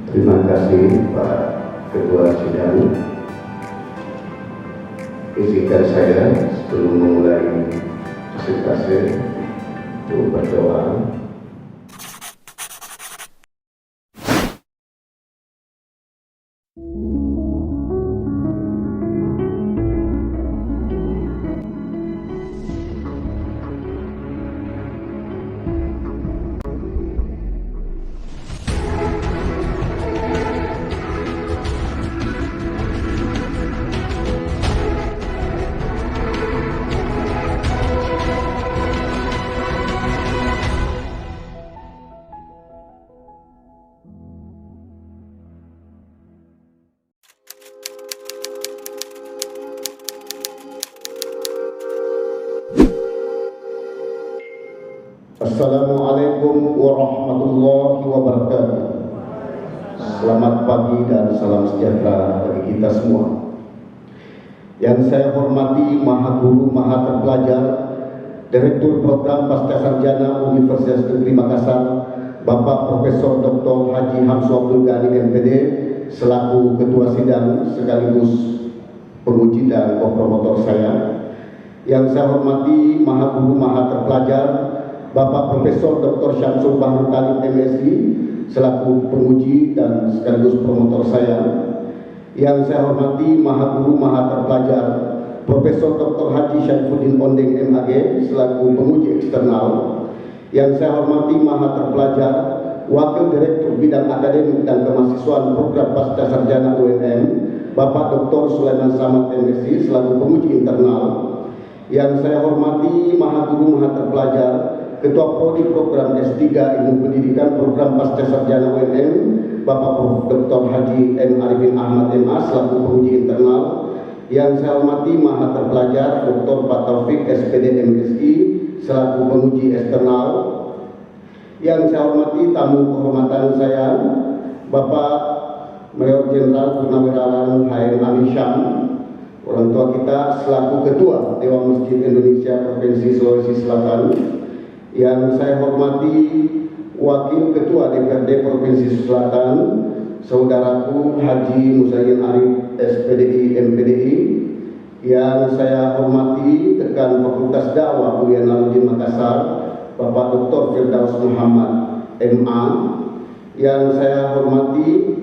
Terima kasih Pak Ketua Sidang. Izinkan saya sebelum memulai presentasi untuk berdoa. Assalamualaikum warahmatullahi wabarakatuh. Selamat pagi dan salam sejahtera bagi kita semua. Yang saya hormati Maha Guru Maha Terpelajar, Direktur Program Pascasarjana Universitas Negeri Makassar, Bapak Profesor Dr. Haji Hamsu Abdul Ghani MPD, selaku Ketua Sidang sekaligus penguji dan kopromotor saya. Yang saya hormati Maha Guru Maha Terpelajar, Bapak Profesor Dr. Syamsul Bahru Talib MSI selaku penguji dan sekaligus promotor saya. Yang saya hormati Maha Guru Maha Terpelajar Profesor Dr. Haji Syaifuddin Ondeng MAG selaku penguji eksternal. Yang saya hormati Maha Terpelajar Wakil Direktur Bidang Akademik dan Kemahasiswaan Program Pascasarjana UNM Bapak Dr. Sulaiman Samad MSI selaku penguji internal. Yang saya hormati Maha Guru Maha Terpelajar Ketua Prodi Program S3 Ilmu Pendidikan Program Pascasarjana UNM Bapak Prof. Dr. Haji M. Arifin Ahmad MA selaku penguji internal. Yang saya hormati Maha Terpelajar Dr. Pak Taufik SPD MSI selaku penguji eksternal. Yang saya hormati tamu kehormatan saya Bapak Mayor Jenderal Purnawirawan HM Amin Syam, orang tua kita selaku Ketua Dewan Masjid Indonesia Provinsi Sulawesi Selatan. Yang saya hormati Wakil Ketua DPRD Provinsi Selatan, Saudaraku Haji Muzayyin Arif SPDI MPDI. Yang saya hormati Dekan Fakultas Dakwah UIN Alauddin Makassar, Bapak Dr. Firdaus Muhammad MA. Yang saya hormati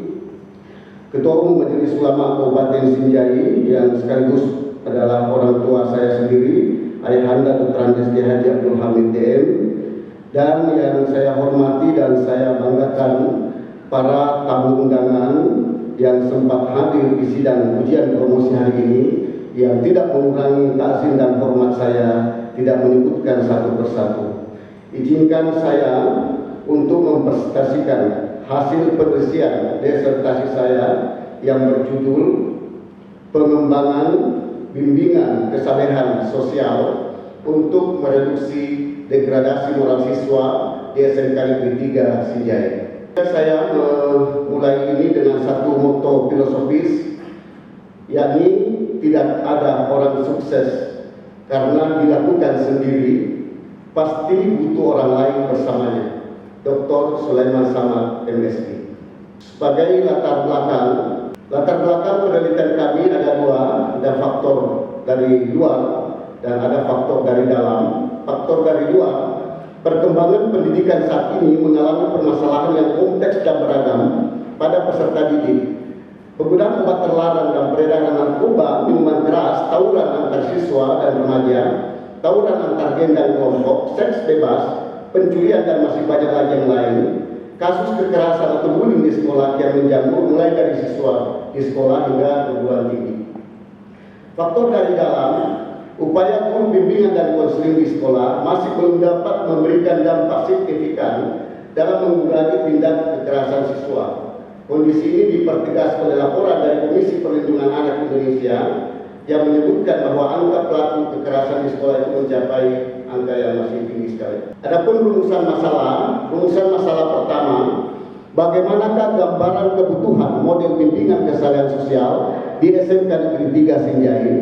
Ketua Umum Majelis Ulama Kabupaten Sinjai yang sekaligus adalah orang tua saya sendiri, Ayahanda Dr. Andes Haji Abdul Hamid DM. Dan yang saya hormati dan saya banggakan para tamu undangan yang sempat hadir di sidang ujian promosi hari ini, yang tidak mengurangi takzim dan hormat saya, tidak menyebutkan satu persatu. Izinkan saya untuk mempresentasikan hasil penelitian disertasi saya yang berjudul Pengembangan Bimbingan Kesalehan Sosial untuk Mereduksi Degradasi Moral Siswa di SMK Negeri 3 Sinjai. Saya memulai ini dengan satu motto filosofis, yakni tidak ada orang sukses karena dilakukan sendiri, pasti butuh orang lain bersamanya. Dr. Sulaiman Samad MSI. Sebagai latar belakang penelitian kami ada dua, ada faktor dari luar dan ada faktor dari dalam. Faktor dari luar, perkembangan pendidikan saat ini mengalami permasalahan yang kompleks dan beragam pada peserta didik. Penggunaan obat terlarang dan peredaran narkoba, minuman keras, tawuran antar siswa dan remaja, tawuran antar gen dan kelompok, seks bebas, pencurian dan masih banyak lagi yang lain. Kasus kekerasan atau bullying di sekolah yang menjamur mulai dari siswa di sekolah hingga perguruan tinggi. Faktor dari dalam, upaya guru bimbingan dan konseling di sekolah masih belum dapat memberikan dampak signifikan dalam mengurangi tindak kekerasan siswa. Kondisi ini dipertegas oleh laporan dari Komisi Perlindungan Anak Indonesia yang menyebutkan bahwa angka pelaku kekerasan di sekolah itu mencapai angka yang masih tinggi sekali. Adapun rumusan masalah pertama, bagaimanakah gambaran kebutuhan model bimbingan kesalahan sosial di SMK Negeri 3 Sinjai?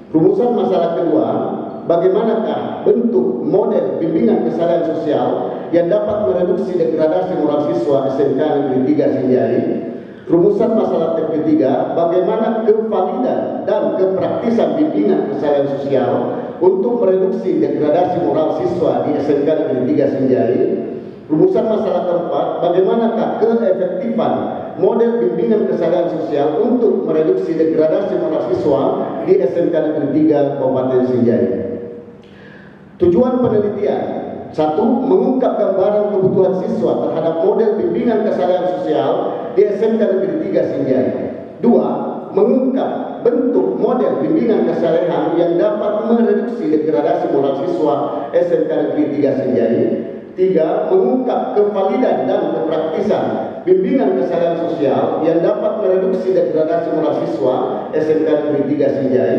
Rumusan masalah kedua, bagaimanakah bentuk model bimbingan kesalahan sosial yang dapat mereduksi degradasi moral siswa SMK Negeri 3 Sinjai. Rumusan masalah ketiga, bagaimana kevalidan dan kepraktisan bimbingan kesehatan sosial untuk mereduksi degradasi moral siswa di SMK Negeri 3 Sinjai. Rumusan masalah keempat, bagaimanakah keefektifan model bimbingan kesehatan sosial untuk mereduksi degradasi moral siswa di SMK Negeri 3 Kabupaten Sinjai. Tujuan penelitian: 1. Mengungkap gambaran kebutuhan siswa terhadap model bimbingan kesehatan sosial di SMK Negeri 3 Sinjai. 2. Mengungkap bentuk model bimbingan kesehatan yang dapat mereduksi degradasi moral siswa SMK Negeri 3 Sinjai. 3. Mengungkap kevalidan dan kepraktisan bimbingan kesehatan sosial yang dapat mereduksi degradasi moral siswa SMK Negeri 3 Sinjai.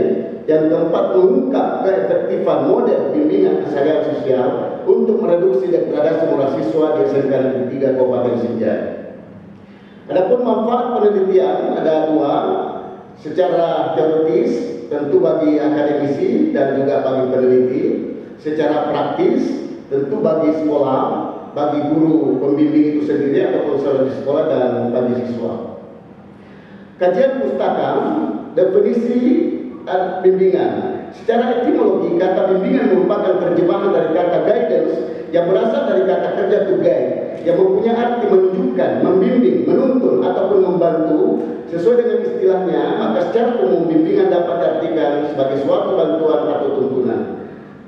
Yang keempat, mengungkap keefektifan model bimbingan kesehatan sosial untuk mereduksi degradasi moral siswa di SMK Negeri 3 Kabupaten Sinjai. Adapun manfaat penelitian ada dua, secara teoritis tentu bagi akademisi dan juga bagi peneliti, secara praktis tentu bagi sekolah, bagi guru pembimbing itu sendiri ataupun saudara di sekolah dan bagi siswa. Kajian pustaka, definisi bimbingan. Secara etimologi, kata bimbingan merupakan terjemahan dari kata guidance yang berasal dari kata kerja to guide, yang mempunyai arti menunjukkan, membimbing, menuntun ataupun membantu. Sesuai dengan istilahnya, maka secara umum bimbingan dapat diartikan sebagai suatu bantuan atau tuntunan.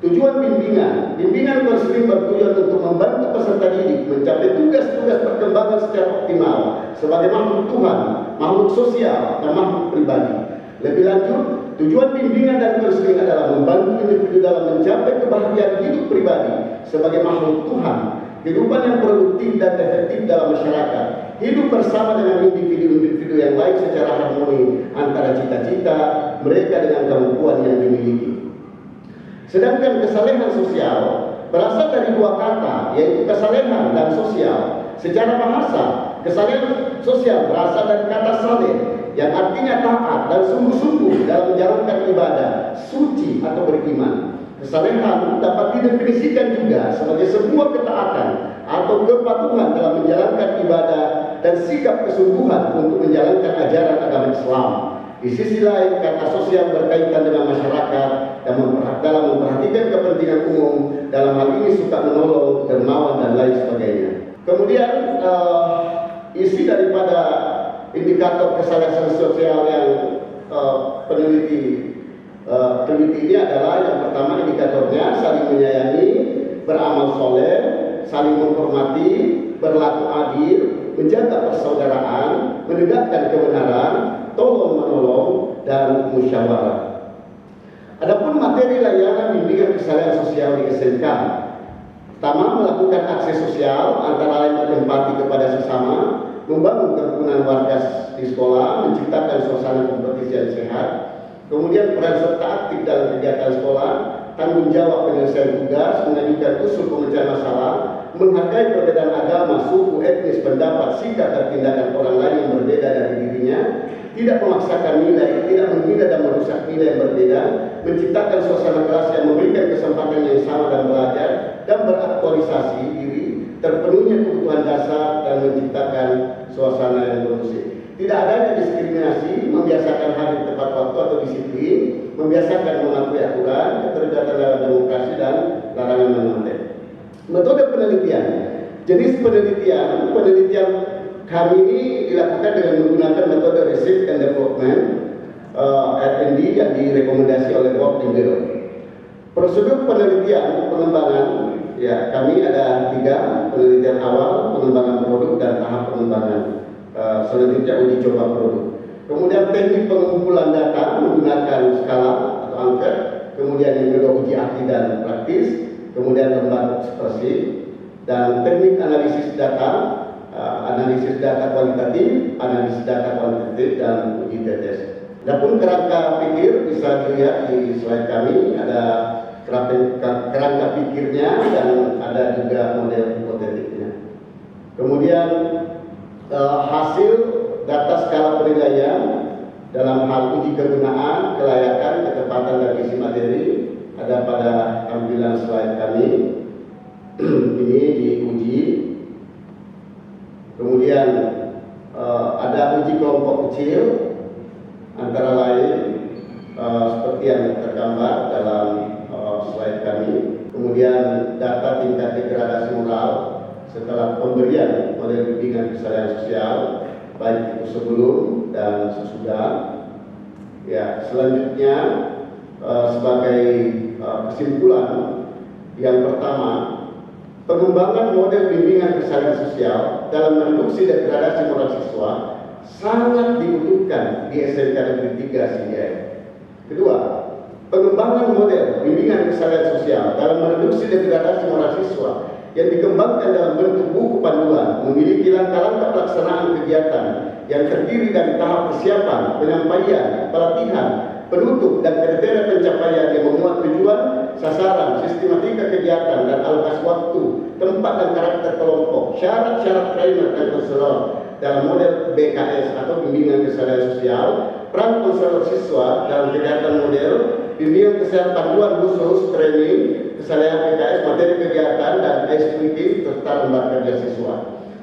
Tujuan bimbingan konseling bertujuan untuk membantu peserta didik mencapai tugas-tugas perkembangan secara optimal sebagai makhluk Tuhan, makhluk sosial, dan makhluk pribadi. Lebih lanjut, tujuan bimbingan dan konseling adalah membantu individu dalam mencapai kebahagiaan hidup pribadi sebagai makhluk Tuhan, kehidupan yang produktif dan efektif dalam masyarakat, hidup bersama dengan individu-individu yang lain secara harmoni antara cita-cita mereka dengan kemampuan yang dimiliki. Sedangkan kesalehan sosial berasal dari dua kata, yaitu kesalehan dan sosial. Secara bahasa, kesalehan sosial berasal dari kata saleh, yang artinya taat dan sungguh-sungguh dalam menjalankan ibadah, suci atau beriman. Kesalehan dapat didefinisikan juga sebagai sebuah ketaatan atau kepatuhan dalam menjalankan ibadah dan sikap kesungguhan untuk menjalankan ajaran agama Islam. Di sisi lain, kata sosial berkaitan dengan masyarakat dan dalam memperhatikan kepentingan umum, dalam hal ini suka menolong, dermawan, dan lain sebagainya. Kemudian isi daripada indikator kesalehan sosial yang peneliti ini adalah yang pertama, indikatornya saling menyayangi, beramal soleh, saling menghormati, berlaku adil, menjaga persaudaraan, menegakkan kebenaran, tolong menolong, dan musyawarah. Adapun materi layanan bimbingan kesalehan sosial di SMK, pertama, melakukan aksi sosial antara lain berempati kepada sesama, membangun kerukunan warga di sekolah, menciptakan suasana kompetisi yang sehat, kemudian peran serta aktif dalam kegiatan sekolah, tanggung jawab penyelesaian tugas, mengajukan usul pemecahan masalah, menghargai perbedaan agama, suku, etnis, pendapat, sikap, dan tindakan orang lain yang berbeda dari dirinya, tidak memaksakan nilai, tidak menghina dan merusak nilai yang berbeda, menciptakan suasana kelas yang memberikan kesempatan yang sama dan belajar, dan beraktualisasi diri, terpenuhnya kebutuhan dasar, dan menciptakan suasana yang kondusif. Tidak adanya diskriminasi, membiasakan hadir tepat waktu atau disiplin, membiasakan mematuhi aturan, keterlibatan dalam demokrasi, dan larangan menonton. Metode penelitian, jenis penelitian kami ini dilakukan dengan menggunakan metode Research and Development R&D yang direkomendasi oleh Bob Dingler. Prosedur penelitian pengembangan, ya, kami ada 3: penelitian awal, pengembangan produk, dan tahap pengembangan. Selanjutnya uji coba produk. Kemudian teknik pengumpulan data menggunakan skala atau angka. Kemudian yang kedua uji aktif dan praktis. Kemudian lembar ekspresi, dan teknik analisis data kualitatif, analisis data kuantitatif, dan uji tetes. Adapun kerangka pikir bisa dilihat di slide kami, ada kerangka pikirnya dan ada juga model hipotetiknya. Kemudian hasil data skala penilaian dalam hal uji kegunaan, kelayakan, ketepatan, dan isi materi ada pada tampilan slide kami. ini diuji. Kemudian ada uji kelompok kecil, antara lain seperti yang tergambar dalam slide kami. Kemudian data tingkat degradasi moral setelah pemberian model bimbingan kesadaran sosial, baik itu sebelum dan sesudah. Ya, selanjutnya sebagai kesimpulan, yang pertama, pengembangan model bimbingan kesadaran sosial dalam mereduksi degradasi moral siswa sangat dibutuhkan di SMK Negeri 3 Sindai. Kedua, pengembangan model bimbingan kesadaran sosial dalam mereduksi degradasi moral siswa yang dikembangkan dalam bentuk buku panduan memiliki langkah-langkah pelaksanaan kegiatan yang terdiri dari tahap persiapan, penyampaian, pelatihan, penutup, dan kriteria pencapaian yang memuat tujuan, sasaran, sistematika kegiatan, dan alokasi waktu, tempat dan karakter kelompok, syarat-syarat trainer dan konselor dalam model BKS atau bimbingan kesadaran sosial, peran konselor siswa dalam kegiatan model bimbingan kesadaran panduan khusus training kesadaran PKS, materi kegiatan, dan SPT serta lembar kerja siswa.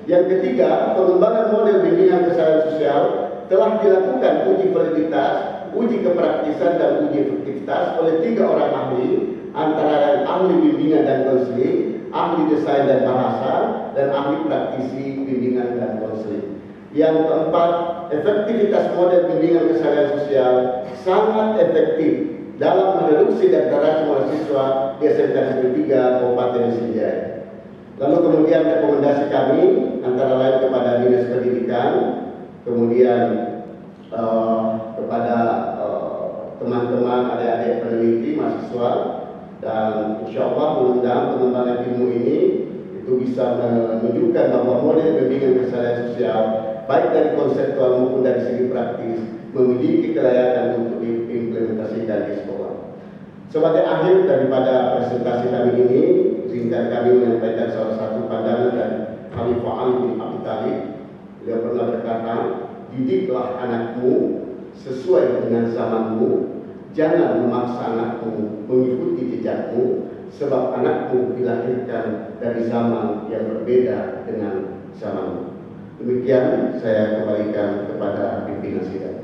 Yang ketiga, pengembangan model bimbingan kesadaran sosial telah dilakukan uji validitas, uji kepraktisan, dan uji efektivitas oleh 3 orang ahli, antara lain ahli bimbingan dan konseling, ahli desain dan bahasa, dan ahli praktisi bimbingan dan konseling. Yang keempat, efektivitas model bimbingan kesadaran sosial sangat efektif dalam mereduksi degradasi moral siswa di SMK Negeri 3 Kabupaten Sindai. Lalu kemudian rekomendasi kami antara lain kepada Dinas Pendidikan, kemudian kepada teman-teman adik-adik peneliti, mahasiswa, dan insya Allah mudah-mudahan pengembangan ilmu ini itu bisa menunjukkan bahwa model bimbingan kesadaran sosial baik dari konseptual maupun dari segi praktis memiliki kelayakan untuk diimplementasikan di sekolah. Sebagai akhir daripada presentasi kami ini, izinkan kami menyampaikan salah satu pandangan dari Khalifah Ali bin Abi Thalib. Beliau pernah berkata, didiklah anakmu sesuai dengan zamanmu, jangan memaksa anakmu mengikuti jejakmu, sebab anakmu dilahirkan dari zaman yang berbeda dengan zamanmu. Demikian saya kembalikan kepada pimpinan sidang.